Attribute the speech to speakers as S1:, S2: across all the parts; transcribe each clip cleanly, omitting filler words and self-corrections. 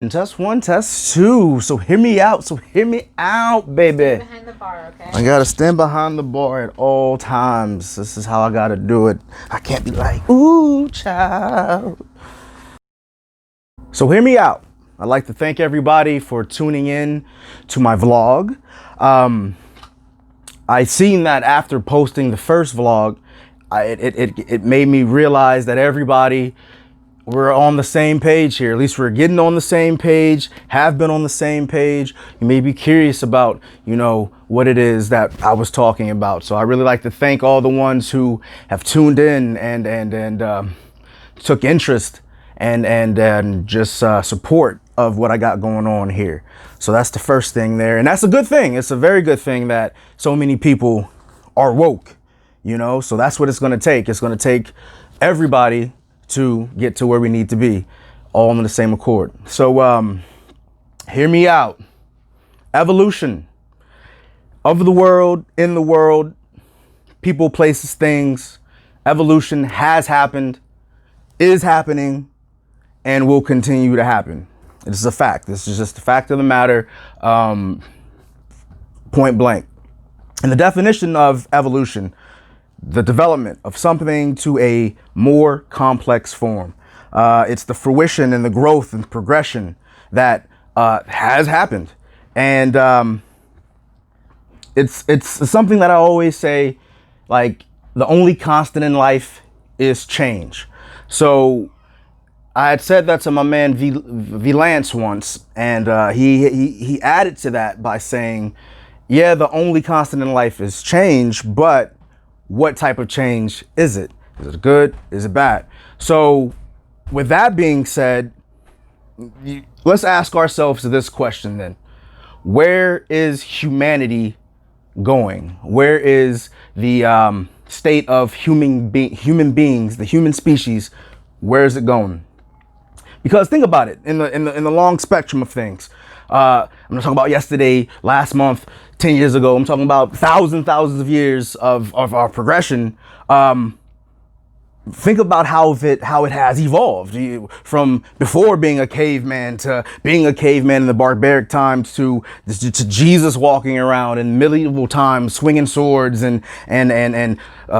S1: Test one, test two. So hear me out. Baby.
S2: Behind the bar, okay?
S1: I gotta stand behind the bar at all times. This is how I gotta do it. I can't be like, ooh, child. So hear me out. I'd like to thank everybody for tuning in to my vlog. I seen that after posting the first vlog, it made me realize that everybody, we're on the same page here. At least we're getting on the same page, have been on the same page. You may be curious about, what it is that I was talking about. So I really like to thank all the ones who have tuned in and took interest and just support of what I got going on here. So that's the first thing there. And that's a good thing. It's a very good thing that so many people are woke, so that's what it's going to take. It's going to take everybody to get to where we need to be, all in the same accord. So hear me out. Evolution of the world, in the world, people, places, things. Evolution has happened, is happening, and will continue to happen. It's a fact. This is just the fact of the matter, point blank. And the definition of evolution: the development of something to a more complex form. It's the fruition and the growth and progression that has happened. And it's something that I always say, like, the only constant in life is change. So I had said that to my man V Lance once, and he added to that by saying, yeah, the only constant in life is change, but what type of change is it? Is it good? Is it bad? So with that being said, let's ask ourselves this question then. Where is humanity going? Where is the state of human beings, the human species? Where is it going? Because think about it, in the long spectrum of things. I'm not talking about yesterday, last month, 10 years ago. I'm talking about thousands of years of our progression. Think about how it has evolved from before being a caveman to being a caveman in the barbaric times to Jesus walking around in medieval times, swinging swords and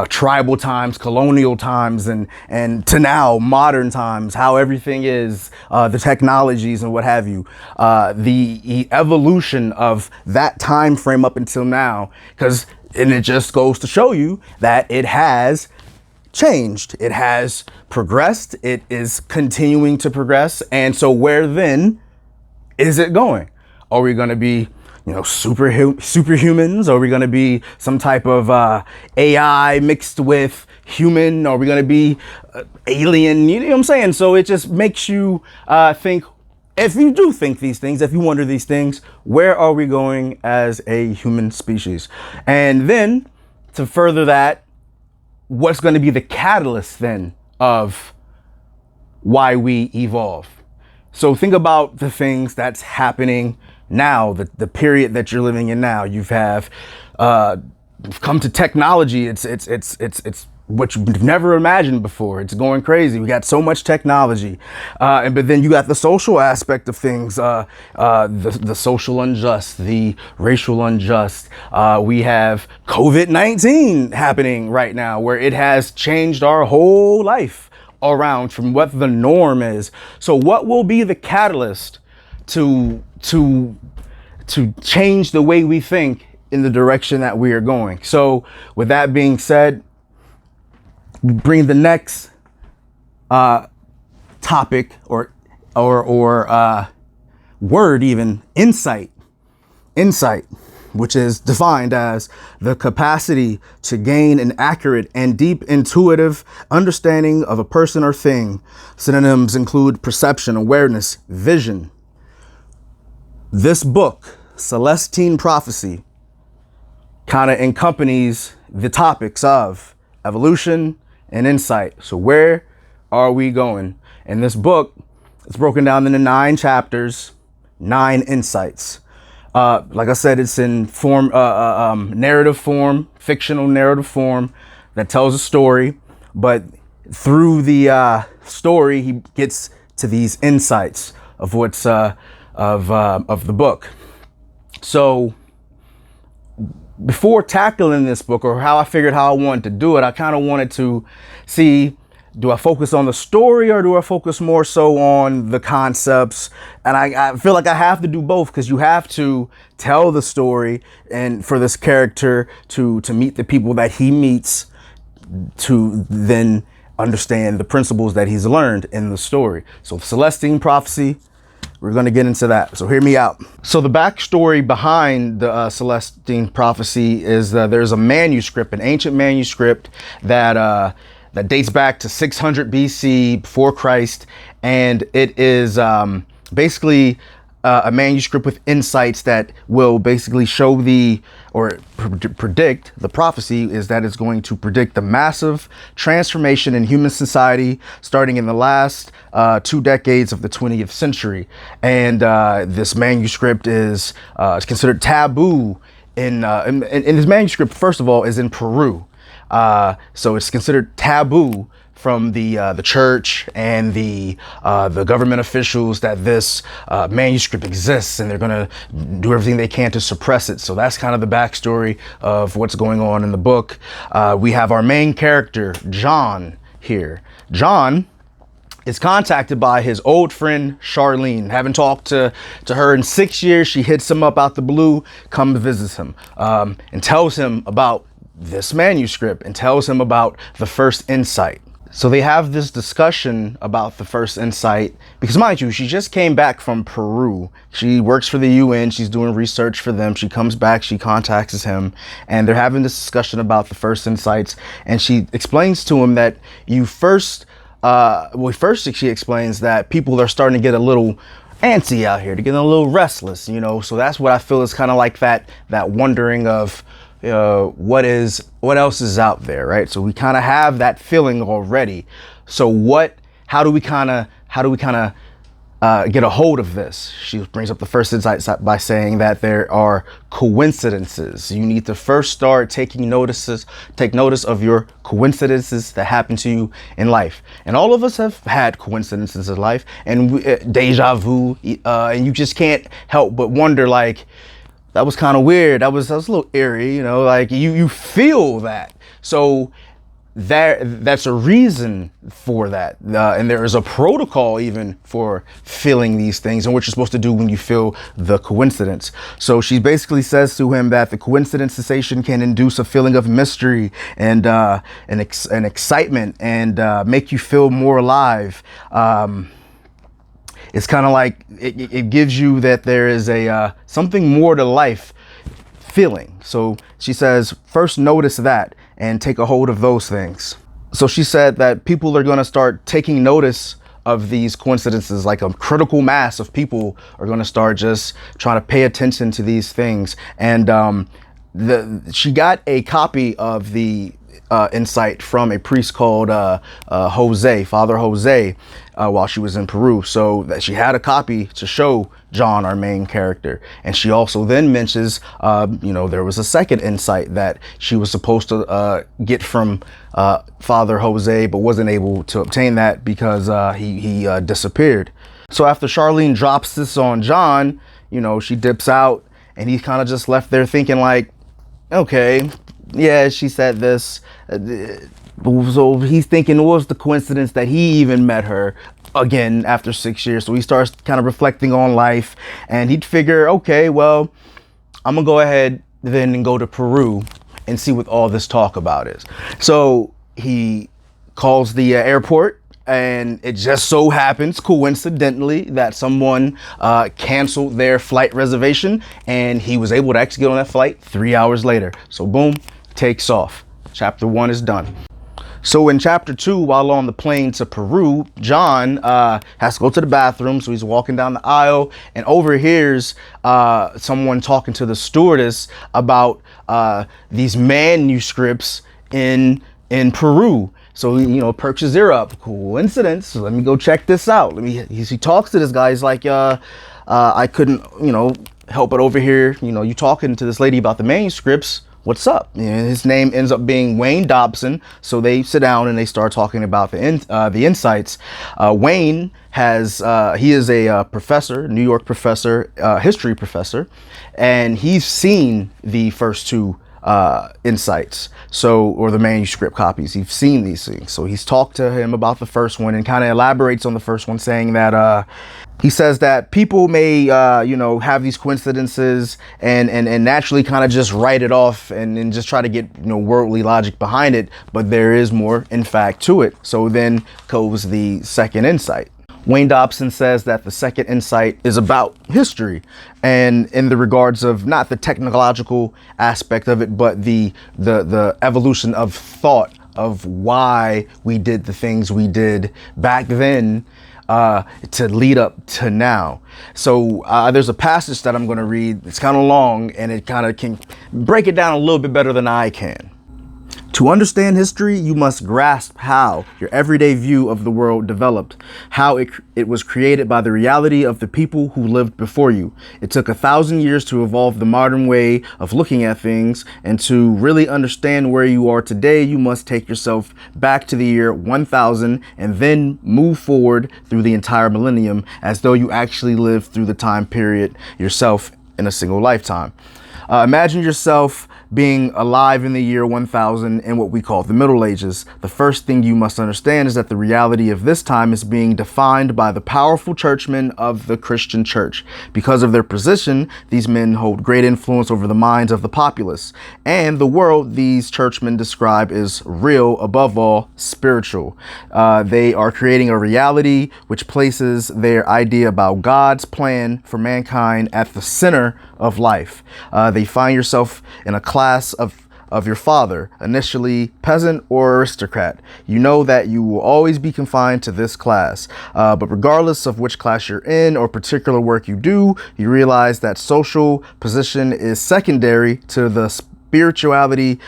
S1: tribal times, colonial times, and to now modern times, how everything is, the technologies and what have you, the evolution of that time frame up until now, and it just goes to show you that it has changed. It has progressed. It is continuing to progress. And so where then is it going? Are we going to be, superhumans? Are we going to be some type of AI mixed with human? Are we going to be alien? You know what I'm saying? So it just makes you think, if you do think these things, if you wonder these things, where are we going as a human species? And then to further that, what's going to be the catalyst then of why we evolve? So think about the things that's happening now, the period that you're living in now. You've come to technology. It's what you've never imagined before. It's going crazy. We got so much technology, but then you got the social aspect of things, the social unjust, the racial unjust. We have COVID-19 happening right now, where it has changed our whole life around from what the norm is. So what will be the catalyst to change the way we think in the direction that we are going? So with that being said, bring the next topic or word, even insight, which is defined as the capacity to gain an accurate and deep intuitive understanding of a person or thing. Synonyms include perception, awareness, vision. This book, Celestine Prophecy, kind of accompanies the topics of evolution and insight. So where are we going? In this book, it's broken down into 9 chapters, 9 insights. Like I said, it's in narrative form, fictional narrative form that tells a story. But through the story, he gets to these insights of what's of the book. So before tackling this book, or how I figured how I wanted to do it, I kind of wanted to see, do I focus on the story or do I focus more so on the concepts? And I feel like I have to do both, because you have to tell the story and for this character to meet the people that he meets, to then understand the principles that he's learned in the story. So Celestine prophecy, we're going to get into that. So hear me out. So the backstory behind the Celestine prophecy is there's a manuscript, an ancient manuscript that dates back to 600 BC before Christ. And it is basically a manuscript with insights that will basically show predict. The prophecy is that it's going to predict the massive transformation in human society starting in the last 2 decades of the 20th century. And this manuscript is considered taboo in this manuscript, first of all, is in Peru. So it's considered taboo from the church and the government officials that this manuscript exists, and they're going to do everything they can to suppress it. So that's kind of the backstory of what's going on in the book. We have our main character, John, here. John is contacted by his old friend, Charlene. Haven't talked to her in 6 years. She hits him up out the blue, comes visits him, and tells him about this manuscript and tells him about the first insight. So they have this discussion about the first insight, because mind you, she just came back from Peru. She works for the UN. She's doing research for them. She comes back, she contacts him, and they're having this discussion about the first insights. And she explains to him that she explains that people are starting to get a little antsy out here. They're getting a little restless, so that's what I feel is kind of like that wondering of, what else is out there, right? So we kind of have that feeling already. So how do we kind of get a hold of this? She brings up the first insight by saying that there are coincidences. You need to first start take notice of your coincidences that happen to you in life. And all of us have had coincidences in life, and deja vu, and you just can't help but wonder, like, that was kind of weird. That was a little eerie, like you feel that. So that's a reason for that. And there is a protocol even for feeling these things and what you're supposed to do when you feel the coincidence. So she basically says to him that the coincidence sensation can induce a feeling of mystery and an excitement and make you feel more alive. It's kind of like it gives you that there is a something more to life feeling. So she says, first notice that and take a hold of those things. So she said that people are going to start taking notice of these coincidences, like a critical mass of people are going to start just trying to pay attention to these things. And she got a copy of the insight from a priest called Father Jose, while she was in Peru. So that she had a copy to show John, our main character. And she also then mentions, there was a second insight that she was supposed to get from Father Jose, but wasn't able to obtain that because he disappeared. So after Charlene drops this on John, she dips out, and he's kind of just left there thinking like, okay, yeah, she said this. So he's thinking, what was the coincidence that he even met her again after 6 years? So he starts kind of reflecting on life, and he'd figure, okay, well, I'm gonna go ahead then and go to Peru and see what all this talk about is. So he calls the airport, and it just so happens coincidentally that someone canceled their flight reservation, and he was able to actually get on that flight 3 hours later. So boom, takes off. Chapter 1 is done. So in chapter 2, while on the plane to Peru, John has to go to the bathroom. So he's walking down the aisle and overhears someone talking to the stewardess about these manuscripts in Peru. So he, perks his ear up. Coincidence. So let me go check this out. He talks to this guy. He's like, I couldn't, help but overhear, you talking to this lady about the manuscripts. what's up? His name ends up being Wayne Dobson. So they sit down and they start talking about the insights. Wayne he is a professor, New York professor, history professor, and he's seen the first two insights, or the manuscript copies. He's seen these things, so he's talked to him about the first one and kind of elaborates on the first one, saying that he says that people may have these coincidences and naturally kind of just write it off and just try to get worldly logic behind it, but there is more in fact to it. So then goes the second insight. Wayne Dobson says that the second insight is about history, and in the regards of not the technological aspect of it, but the evolution of thought of why we did the things we did back then to lead up to now. So there's a passage that I'm going to read. It's kind of long, and it kind of can break it down a little bit better than I can. To understand history, you must grasp how your everyday view of the world developed, how it was created by the reality of the people who lived before you. It took 1,000 years to evolve the modern way of looking at things, and to really understand where you are today, you must take yourself back to the year 1000 and then move forward through the entire millennium as though you actually lived through the time period yourself in a single lifetime. Imagine yourself being alive in the year 1000 in what we call the Middle Ages. The first thing you must understand is that the reality of this time is being defined by the powerful churchmen of the Christian church. Because of their position, these men hold great influence over the minds of the populace, and the world these churchmen describe is real, above all, spiritual. They are creating a reality which places their idea about God's plan for mankind at the center of life. They find yourself in a class of your father, initially peasant or aristocrat. You know that you will always be confined to this class, but regardless of which class you're in or particular work you do, you realize that social position is secondary to the spirituality,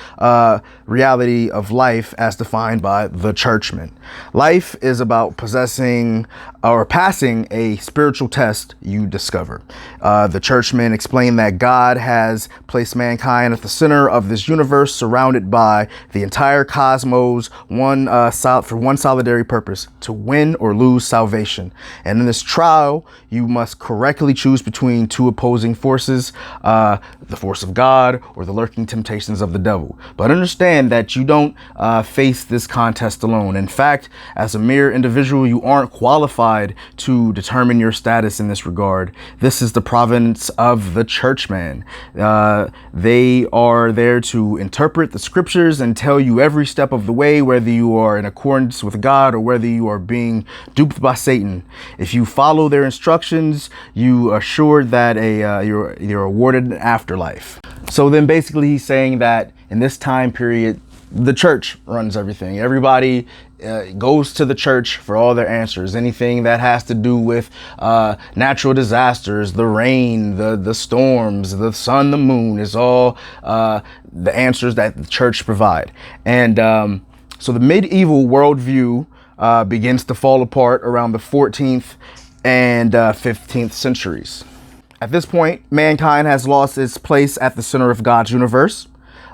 S1: reality of life as defined by the churchmen. Life is about possessing or passing a spiritual test you discover. The churchmen explain that God has placed mankind at the center of this universe, surrounded by the entire cosmos, for one solitary purpose: to win or lose salvation. And in this trial, you must correctly choose between two opposing forces, the force of God or the lurking temptations of the devil. But understand that you don't face this contest alone. In fact, as a mere individual, you aren't qualified to determine your status in this regard. This is the province of the churchman. They are there to interpret the scriptures and tell you every step of the way, whether you are in accordance with God or whether you are being duped by Satan. If you follow their instructions, you are assured that you're awarded an afterlife. So then basically he's saying that in this time period, the church runs everything. Everybody goes to the church for all their answers. Anything that has to do with natural disasters, the rain, the storms, the sun, the moon, is all the answers that the church provide. And so the medieval worldview begins to fall apart around the 14th and 15th centuries. At this point, mankind has lost its place at the center of God's universe.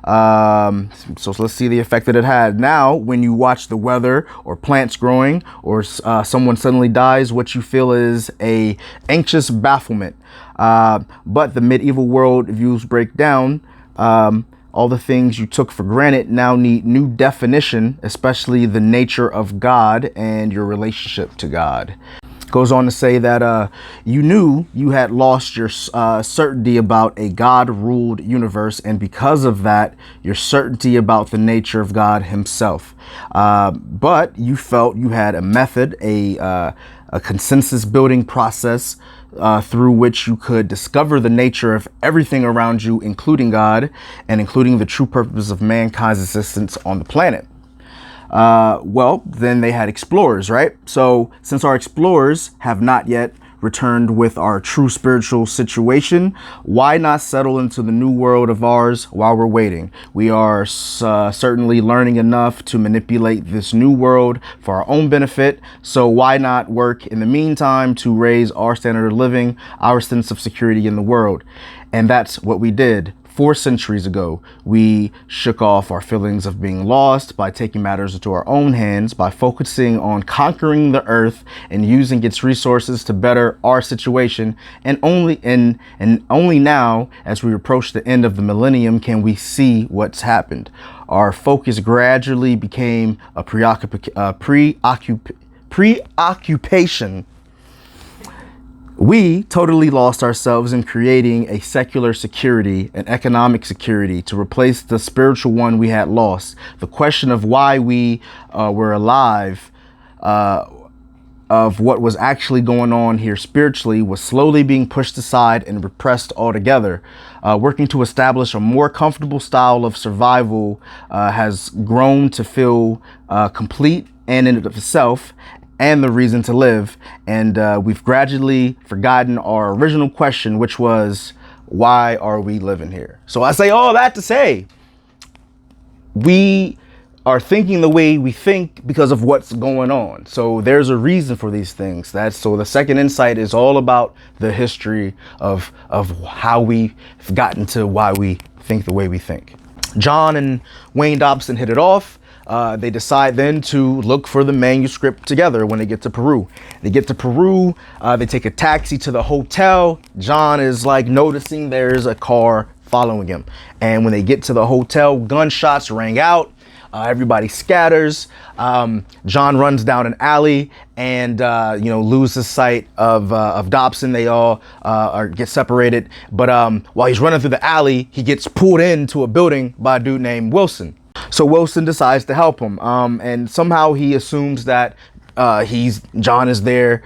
S1: So let's see the effect that it had. Now, when you watch the weather or plants growing or someone suddenly dies, what you feel is a anxious bafflement. But the medieval world views break down. All the things you took for granted now need new definition, especially the nature of God and your relationship to God. Goes on to say that you knew you had lost your certainty about a God-ruled universe, and because of that, your certainty about the nature of God himself. But you felt you had a method, a consensus building process through which you could discover the nature of everything around you, including God, and including the true purpose of mankind's existence on the planet. Well, then they had explorers, right? So since our explorers have not yet returned with our true spiritual situation, why not settle into the new world of ours while we're waiting? We are certainly learning enough to manipulate this new world for our own benefit. So why not work in the meantime to raise our standard of living, our sense of security in the world? And that's what we did. 4 centuries ago, we shook off our feelings of being lost by taking matters into our own hands, by focusing on conquering the earth and using its resources to better our situation. And only now, as we approach the end of the millennium, can we see what's happened. Our focus gradually became a preoccupation. We totally lost ourselves in creating a secular security, an economic security, to replace the spiritual one we had lost. The question of why we were alive, of what was actually going on here spiritually, was slowly being pushed aside and repressed altogether. Working to establish a more comfortable style of survival has grown to feel complete and in and of itself, and the reason to live. And we've gradually forgotten our original question, which was, why are we living here? So I say all that to say, we are thinking the way we think because of what's going on. So there's a reason for these things. So the second insight is all about the history of how we've gotten to why we think the way we think. John and Wayne Dobson hit it off. They decide then to look for the manuscript together when they get to Peru. They get to Peru, they take a taxi to the hotel. John is like noticing there's a car following him. And when they get to the hotel, gunshots rang out. Everybody scatters. John runs down an alley and, loses sight of Dobson. They all get separated. But while he's running through the alley, he gets pulled into a building by a dude named Wilson. So Wilson decides to help him, and somehow he assumes that John is there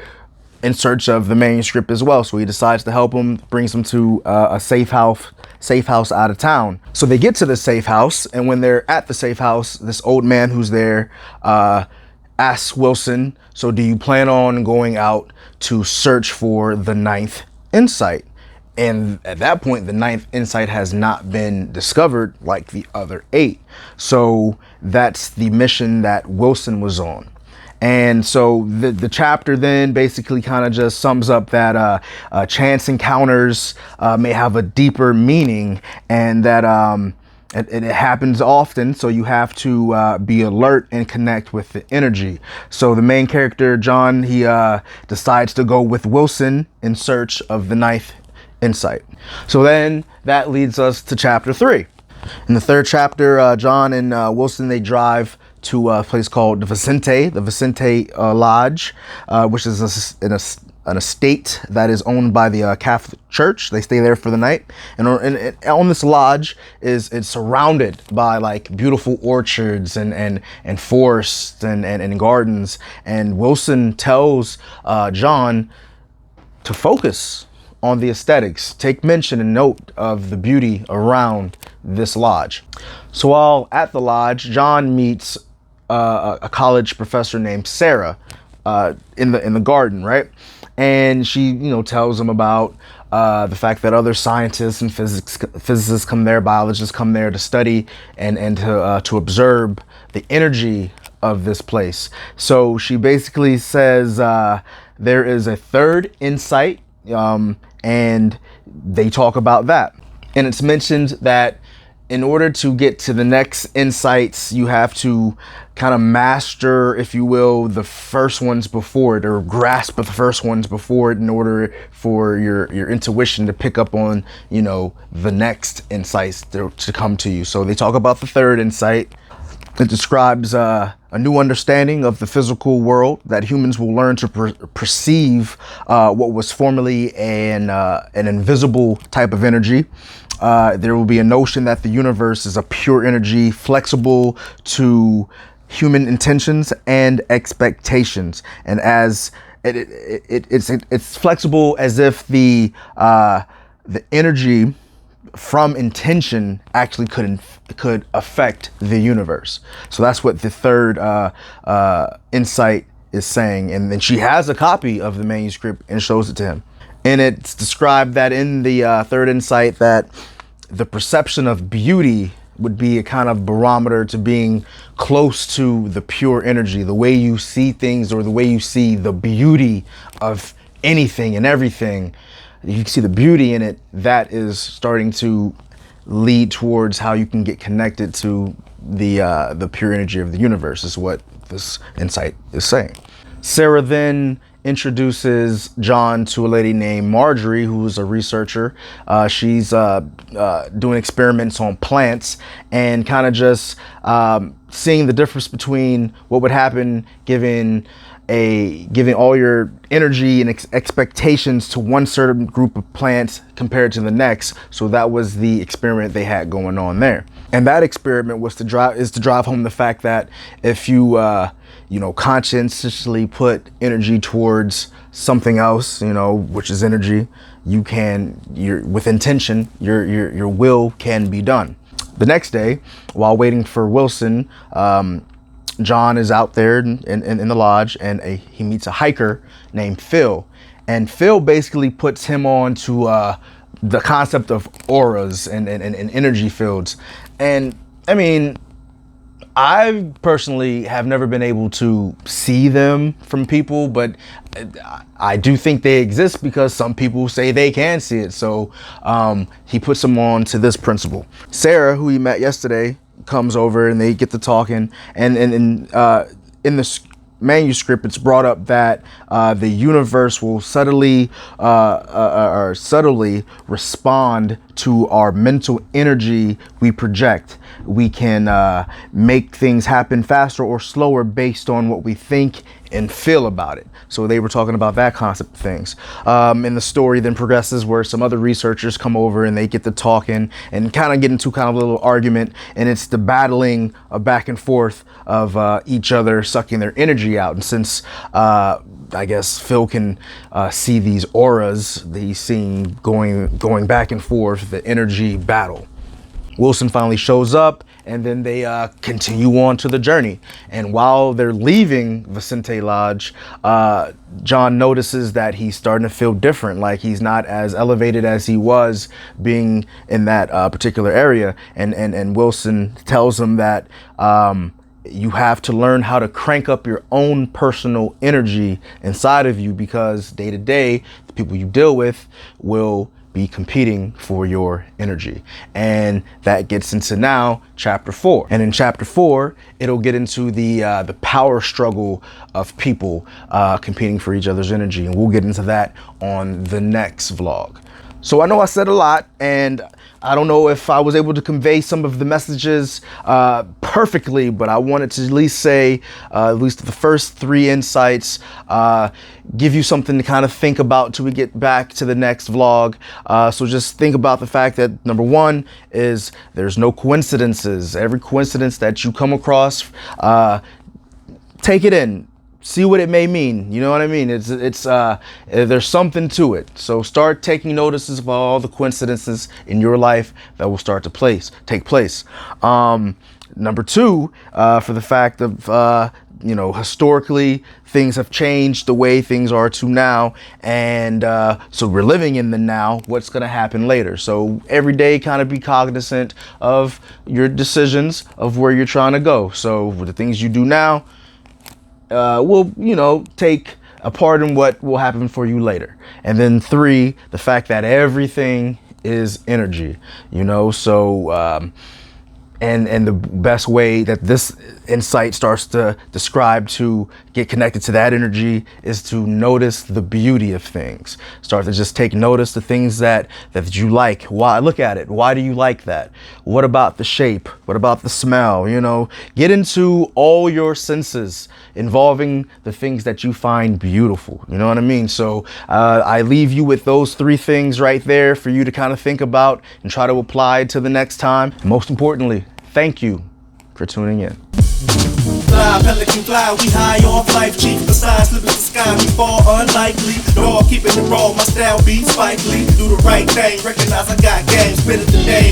S1: in search of the manuscript as well. So he decides to help him, brings him to a safe house out of town. So they get to the safe house, and when they're at the safe house, this old man who's there asks Wilson, so do you plan on going out to search for the 9th insight? And at that point, the 9th insight has not been discovered like the other 8. So that's the mission that Wilson was on. And so the chapter then basically kind of just sums up that chance encounters may have a deeper meaning, and that it happens often. So you have to be alert and connect with the energy. So the main character, John, he decides to go with Wilson in search of the 9th insight. So then that leads us to chapter 3. In the 3rd chapter, John and Wilson, they drive to a place called the Vicente Lodge, which is an estate that is owned by the Catholic Church. They stay there for the night, and on this lodge it's surrounded by like beautiful orchards and forests and gardens. And Wilson tells John to focus on the aesthetics, take mention and note of the beauty around this lodge. So while at the lodge, John meets a college professor named Sarah in the garden, right? And she, tells him about the fact that other scientists and physicists come there, biologists come there to study and to observe the energy of this place. So she basically says there is a 3rd insight, and they talk about that. And it's mentioned that in order to get to the next insights, you have to kind of master, if you will, the first ones before it, or grasp the first ones before it, in order for your intuition to pick up on, the next insights to come to you. So they talk about the 3rd insight. It describes a new understanding of the physical world, that humans will learn to perceive what was formerly an invisible type of energy. There will be a notion that the universe is a pure energy, flexible to human intentions and expectations, and as it's flexible as if the energy from intention actually could affect the universe. So that's what the 3rd insight is saying. And then she has a copy of the manuscript and shows it to him. And it's described that in the 3rd insight that the perception of beauty would be a kind of barometer to being close to the pure energy, the way you see things, or the way you see the beauty of anything and everything. You can see the beauty in it. That is starting to lead towards how you can get connected to the pure energy of the universe, is what this insight is saying. Sarah then introduces John to a lady named Marjorie, who's a researcher. She's doing experiments on plants and kind of just seeing the difference between what would happen giving all your energy and expectations to one certain group of plants compared to the next. So that was the experiment they had going on there. And that experiment was to drive home the fact that if you conscientiously put energy towards something else, which is energy, with intention, your will can be done. The next day, while waiting for Wilson, John is out there in the lodge, and he meets a hiker named Phil. And Phil basically puts him on to the concept of auras and energy fields. And I mean, I personally have never been able to see them from people, but I do think they exist because some people say they can see it. So he puts them on to this principle. Sarah, who he met yesterday, comes over and they get to talking, and in the manuscript it's brought up that the universe will subtly respond to our mental energy we project. We can make things happen faster or slower based on what we think and feel about it. So they were talking about that concept of things. And the story then progresses where some other researchers come over and they get to talking and kind of get into kind of a little argument, and it's the battling back and forth of each other sucking their energy out. And since I guess Phil can see these auras that he's seeing going back and forth, the energy battle. Wilson finally shows up, and then they continue on to the journey. And while they're leaving Vicente Lodge, John notices that he's starting to feel different, like he's not as elevated as he was being in that particular area. And Wilson tells him that you have to learn how to crank up your own personal energy inside of you, because day to day, the people you deal with will be competing for your energy. And that gets into now chapter 4. And in chapter 4, it'll get into the power struggle of people competing for each other's energy. And we'll get into that on the next vlog. So I know I said a lot, and I don't know if I was able to convey some of the messages perfectly, but I wanted to at least say, at least the first 3 insights, give you something to kind of think about till we get back to the next vlog. So just think about the fact that number 1 is there's no coincidences. Every coincidence that you come across, take it in. See what it may mean. You know what I mean? It's there's something to it. So start taking notices of all the coincidences in your life that will start to take place. Number 2, for the fact of historically things have changed the way things are to now, and so we're living in the now. What's going to happen later? So every day, kind of be cognizant of your decisions of where you're trying to go. So with the things you do now, will take a part in what will happen for you later. And then 3, the fact that everything is energy, so and the best way that this insight starts to describe to get connected to that energy is to notice the beauty of things. Start to just take notice the things that you like. Why? Look at it. Why do you like that? What about the shape? What about the smell? Get into all your senses involving the things that you find beautiful. You know what I mean? So I leave you with those 3 things right there for you to kind of think about and try to apply to the next time. Most importantly, thank you for tuning in.
S2: Fly, pelican fly, we high off life, chief. Besides, live in the sky, we fall unlikely. Dog keeping it raw, my style be spikely. Do the right thing, recognize I got game, spit it the name.